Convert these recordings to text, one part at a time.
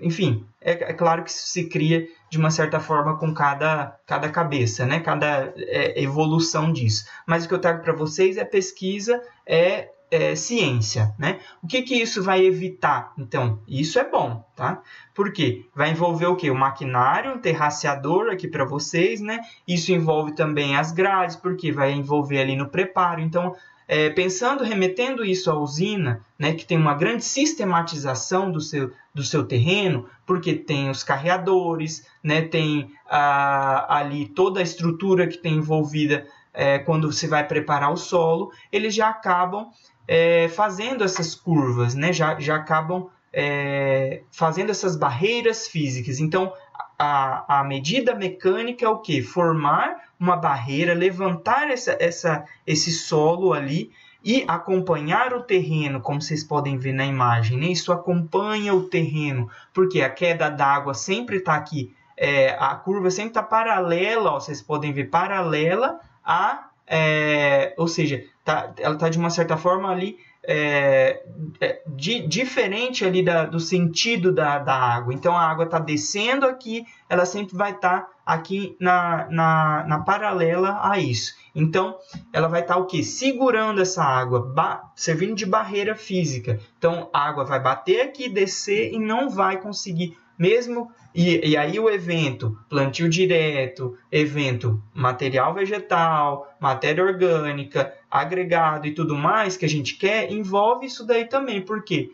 enfim, é claro que isso se cria de uma certa forma com cada cabeça, né? Cada evolução disso. Mas o que eu trago para vocês é pesquisa, ciência, né? O que isso vai evitar? Então, isso é bom, tá? Por quê? Vai envolver o quê? O maquinário, um terraceador aqui para vocês, né? Isso envolve também as grades, porque vai envolver ali no preparo. Então, remetendo isso à usina, né, que tem uma grande sistematização do seu terreno, porque tem os carreadores, né, tem ali toda a estrutura que tem envolvida quando se vai preparar o solo, eles já acabam fazendo essas curvas, né, já acabam fazendo essas barreiras físicas. Então, a medida mecânica é o quê? Formar uma barreira, levantar esse solo ali e acompanhar o terreno, como vocês podem ver na imagem, né? Isso acompanha o terreno, porque a queda d'água sempre está aqui, a curva sempre está paralela, ó, vocês podem ver, paralela ou seja, ela está de uma certa forma ali diferente ali do sentido da água. Então a água está descendo aqui, ela sempre vai estar aqui na paralela a isso. Então ela vai estar o quê? Segurando essa água, servindo de barreira física. Então a água vai bater aqui, descer e não vai conseguir mesmo. E aí o evento plantio direto, evento material vegetal, matéria orgânica, agregado e tudo mais que a gente quer, envolve isso daí também, porque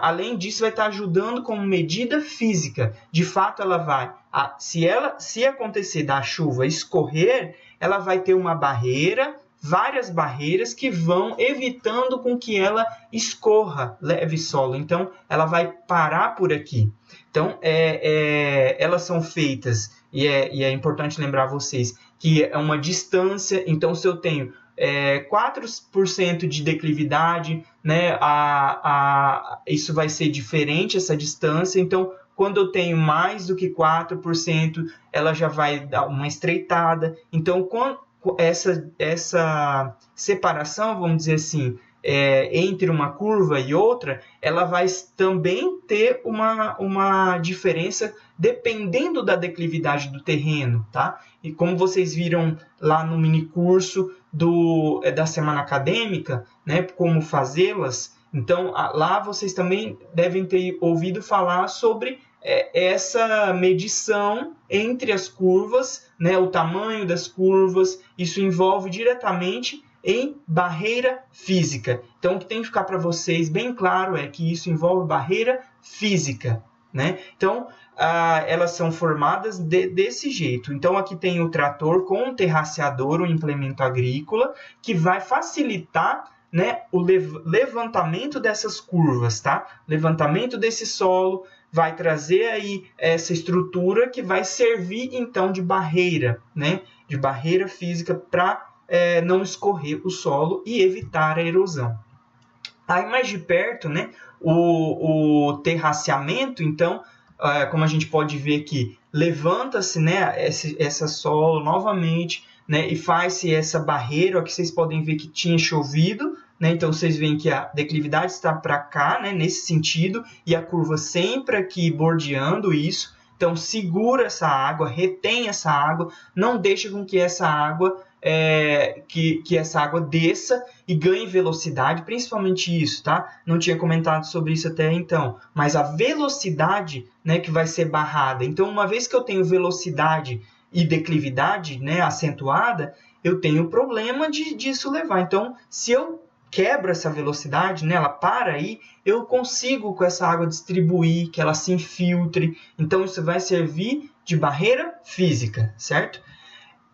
além disso, vai estar ajudando como medida física. De fato, ela vai, se acontecer da chuva escorrer, ela vai ter uma barreira, várias barreiras que vão evitando com que ela escorra, leve solo. Então, ela vai parar por aqui. Então, elas são feitas, e é importante lembrar vocês, que é uma distância. Então, se eu tenho 4% de declividade, né, isso vai ser diferente, essa distância. Então, quando eu tenho mais do que 4%, ela já vai dar uma estreitada. Então, essa separação, vamos dizer assim, entre uma curva e outra, ela vai também ter uma diferença dependendo da declividade do terreno, tá? E como vocês viram lá no mini curso da semana acadêmica, né, como fazê-las, então lá vocês também devem ter ouvido falar sobre essa medição entre as curvas, né, o tamanho das curvas. Isso envolve diretamente em barreira física. Então, o que tem que ficar para vocês bem claro é que isso envolve barreira física, né? Então, elas são formadas desse jeito. Então, aqui tem o trator com um terraceador, um implemento agrícola, que vai facilitar, né, o levantamento dessas curvas, tá? Levantamento desse solo, vai trazer aí essa estrutura que vai servir, então, de barreira, né? De barreira física para não escorrer o solo e evitar a erosão. Aí mais de perto, né, o terraceamento, então, como a gente pode ver aqui, levanta-se, né, essa solo novamente, né, e faz-se essa barreira. Aqui vocês podem ver que tinha chovido, né, então vocês veem que a declividade está para cá, né, nesse sentido, e a curva sempre aqui bordeando isso. Então segura essa água, retém essa água, não deixa com que essa água que essa água desça e ganhe velocidade, principalmente isso, tá? Não tinha comentado sobre isso até então, mas a velocidade, né, que vai ser barrada. Então, uma vez que eu tenho velocidade e declividade, né, acentuada, eu tenho problema disso levar. Então, se eu quebro essa velocidade, né, ela para aí, eu consigo com essa água distribuir, que ela se infiltre. Então, isso vai servir de barreira física, certo?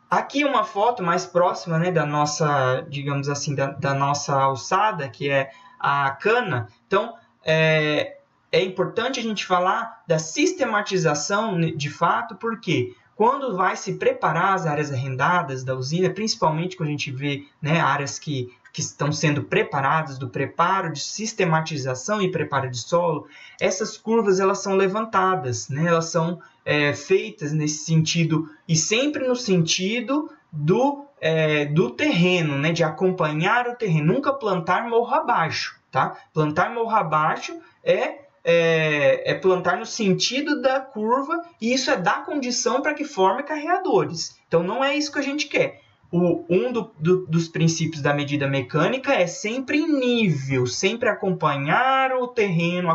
Aqui uma foto mais próxima, né, da nossa, digamos assim, da nossa alçada, que é a cana. Então, é importante a gente falar da sistematização de fato, porque quando vai se preparar as áreas arrendadas da usina, principalmente quando a gente vê, né, áreas que estão sendo preparadas, do preparo de sistematização e preparo de solo, essas curvas elas são levantadas, né, elas são feitas nesse sentido, e sempre no sentido do terreno, né, de acompanhar o terreno, nunca plantar morro abaixo, tá? Plantar morro abaixo é plantar no sentido da curva, e isso é dar condição para que forme carreadores. Então, não é isso que a gente quer. Dos princípios da medida mecânica é sempre em nível, sempre acompanhar o terreno,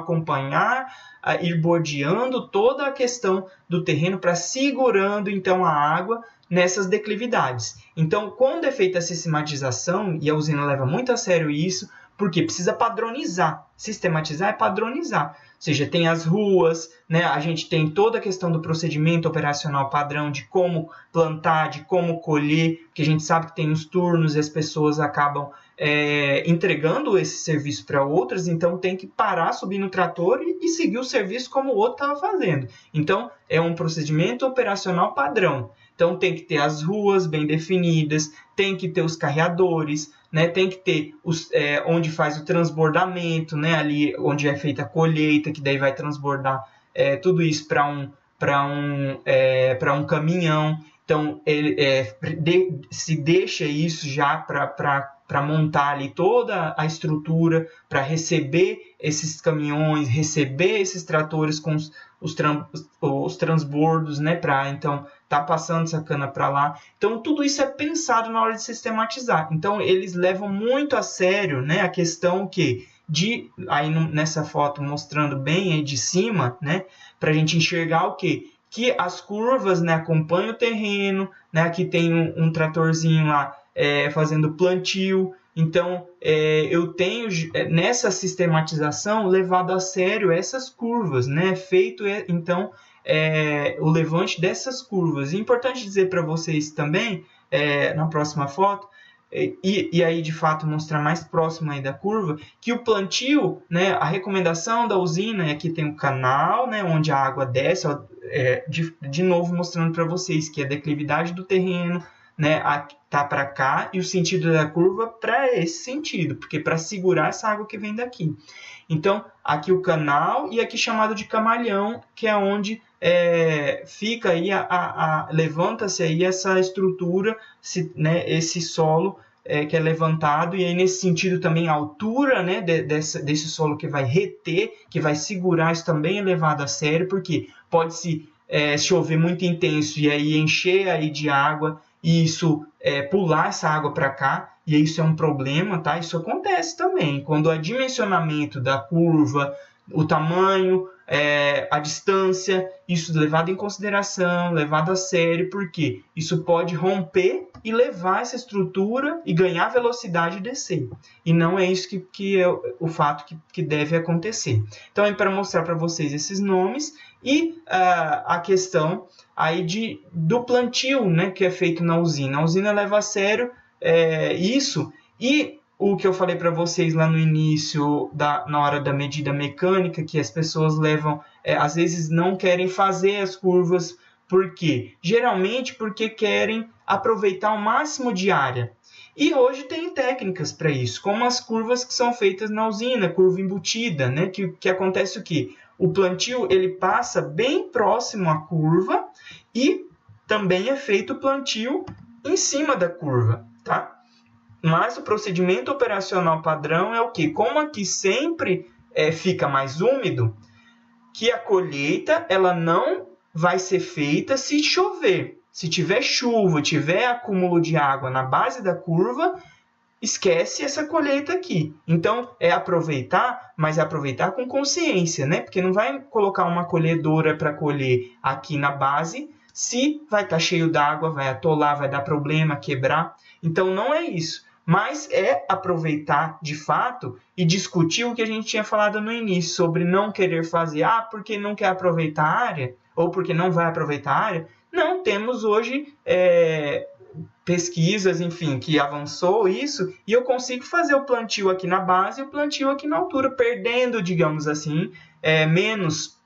ir bordeando toda a questão do terreno para segurando, então, a água nessas declividades. Então, quando é feita a sistematização, e a usina leva muito a sério isso, porque precisa padronizar. Sistematizar é padronizar. Ou seja, tem as ruas, né? A gente tem toda a questão do procedimento operacional padrão, de como plantar, de como colher, porque a gente sabe que tem os turnos e as pessoas acabam entregando esse serviço para outras, então tem que parar, subir no trator e seguir o serviço como o outro estava fazendo. Então, é um procedimento operacional padrão. Então, tem que ter as ruas bem definidas, tem que ter os carreadores, né? Tem que ter onde faz o transbordamento, né? Ali onde é feita a colheita, que daí vai transbordar tudo isso para um caminhão. Então, se deixa isso já para montar ali toda a estrutura, para receber esses caminhões, receber esses tratores com os transbordos, né? Para, então, tá passando essa cana para lá. Então, tudo isso é pensado na hora de sistematizar. Então, eles levam muito a sério, né, a questão que, aí nessa foto mostrando bem aí de cima, né, para a gente enxergar o quê? Que as curvas, né, acompanham o terreno, né, aqui tem um tratorzinho lá fazendo plantio. Então, eu tenho nessa sistematização levado a sério essas curvas, né, feito então o levante dessas curvas. É importante dizer para vocês também, na próxima foto, e aí de fato mostrar mais próximo aí da curva, que o plantio, né, a recomendação da usina, aqui tem o canal, né, onde a água desce, ó, de novo mostrando para vocês que a declividade do terreno, né, tá para cá, e o sentido da curva para esse sentido, porque para segurar essa água que vem daqui. Então, aqui o canal, e aqui chamado de camalhão, que é onde fica aí, levanta-se aí essa estrutura, né, esse solo que é levantado, e aí nesse sentido também a altura, né, desse solo que vai reter, que vai segurar, isso também é levado a sério, porque pode-se chover muito intenso e aí encher aí de água, e isso pular essa água para cá, e isso é um problema, tá? Isso acontece também, quando o dimensionamento da curva, o tamanho, a distância, isso levado em consideração, levado a sério, porque isso pode romper e levar essa estrutura e ganhar velocidade e descer. E não é isso que é o fato que deve acontecer. Então, é para mostrar para vocês esses nomes e a questão aí do plantio, né, que é feito na usina. A usina leva a sério isso, e o que eu falei para vocês lá no início, na hora da medida mecânica, que as pessoas levam, às vezes não querem fazer as curvas. Por quê? Geralmente porque querem aproveitar o máximo de área. E hoje tem técnicas para isso, como as curvas que são feitas na usina, curva embutida, né? Que acontece o quê? O plantio ele passa bem próximo à curva e também é feito o plantio em cima da curva, tá? Mas o procedimento operacional padrão é o quê? Como aqui sempre fica mais úmido, que a colheita ela não vai ser feita se chover. Se tiver chuva, tiver acúmulo de água na base da curva, esquece essa colheita aqui. Então, é aproveitar, mas é aproveitar com consciência, né? Porque não vai colocar uma colhedora para colher aqui na base, se vai estar cheio d'água, vai atolar, vai dar problema, quebrar. Então, não é isso. Mas é aproveitar de fato e discutir o que a gente tinha falado no início, sobre não querer fazer, porque não quer aproveitar a área, ou porque não vai aproveitar a área. Não, temos hoje pesquisas, enfim, que avançou isso, e eu consigo fazer o plantio aqui na base e o plantio aqui na altura, perdendo, digamos assim, menos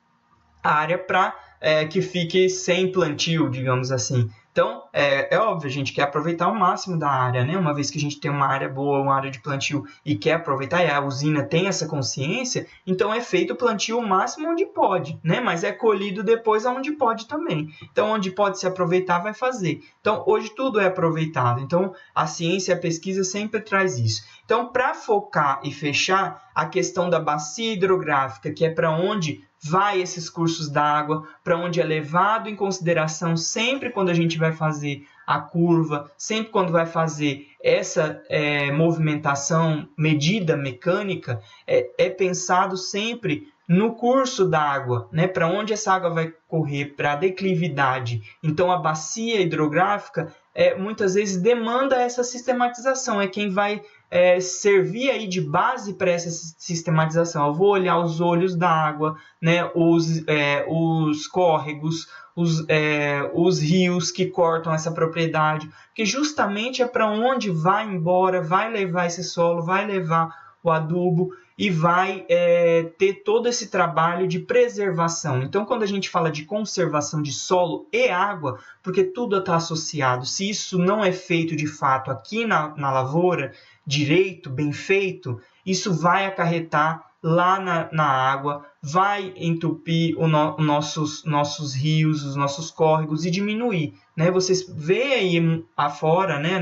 área para que fique sem plantio, digamos assim. Então, é óbvio, a gente quer aproveitar o máximo da área, né? Uma vez que a gente tem uma área boa, uma área de plantio e quer aproveitar, e a usina tem essa consciência, então é feito o plantio o máximo onde pode, né? Mas é colhido depois onde pode também. Então, onde pode se aproveitar, vai fazer. Então, hoje tudo é aproveitado. Então, a ciência e a pesquisa sempre traz isso. Então, para focar e fechar a questão da bacia hidrográfica, que é para onde vai esses cursos d'água, para onde é levado em consideração sempre quando a gente vai fazer a curva, sempre quando vai fazer essa movimentação medida mecânica, é pensado sempre no curso d'água, né? Para onde essa água vai correr, para a declividade. Então, a bacia hidrográfica muitas vezes demanda essa sistematização, é quem vai servir aí de base para essa sistematização. Eu vou olhar os olhos d'água, né, os córregos, os rios que cortam essa propriedade, que justamente é para onde vai embora, vai levar esse solo, vai levar o adubo e vai ter todo esse trabalho de preservação. Então, quando a gente fala de conservação de solo e água, porque tudo está associado, se isso não é feito de fato aqui na lavoura, direito, bem feito, isso vai acarretar lá na água, vai entupir nossos rios, os nossos córregos e diminuir. Né? Vocês veem aí afora, né,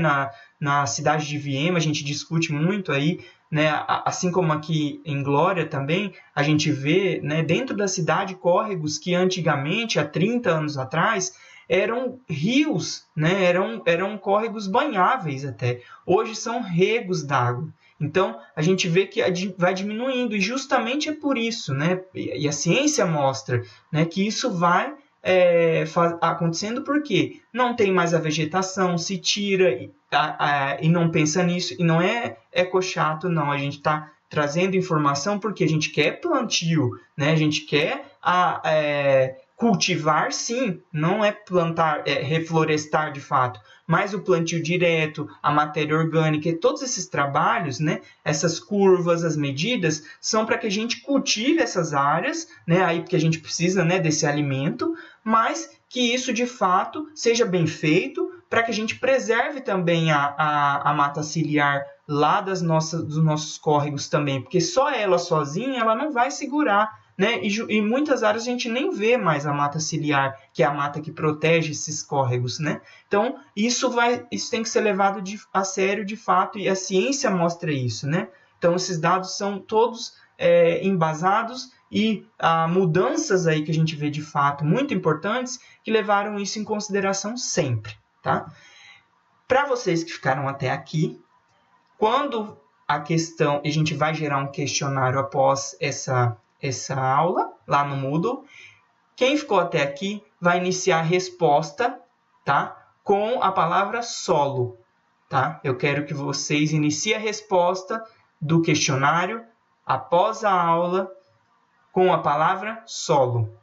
na cidade de Viema, a gente discute muito aí, né, assim como aqui em Glória também, a gente vê, né, dentro da cidade córregos que antigamente, há 30 anos atrás, eram rios, né, eram córregos banháveis até. Hoje são regos d'água. Então, a gente vê que vai diminuindo, e justamente é por isso, né? E a ciência mostra, né, que isso vai acontecendo porque não tem mais a vegetação, se tira e não pensa nisso, e não é ecochato, não. A gente está trazendo informação porque a gente quer plantio, né? A gente quer cultivar, sim, não é plantar, reflorestar de fato, mas o plantio direto, a matéria orgânica e todos esses trabalhos, né, essas curvas, as medidas, são para que a gente cultive essas áreas, né, aí porque a gente precisa, né, desse alimento, mas que isso de fato seja bem feito para que a gente preserve também a mata ciliar lá dos nossos córregos também, porque só ela sozinha ela não vai segurar. Né? E muitas áreas a gente nem vê mais a mata ciliar, que é a mata que protege esses córregos. Né? Então, isso tem que ser levado a sério de fato, e a ciência mostra isso. Né? Então, esses dados são todos embasados e mudanças aí que a gente vê de fato muito importantes que levaram isso em consideração sempre. Tá? Para vocês que ficaram até aqui, quando a questão, a gente vai gerar um questionário após essa aula lá no Moodle. Quem ficou até aqui vai iniciar a resposta, tá? Com a palavra solo, tá? Eu quero que vocês iniciem a resposta do questionário após a aula com a palavra solo.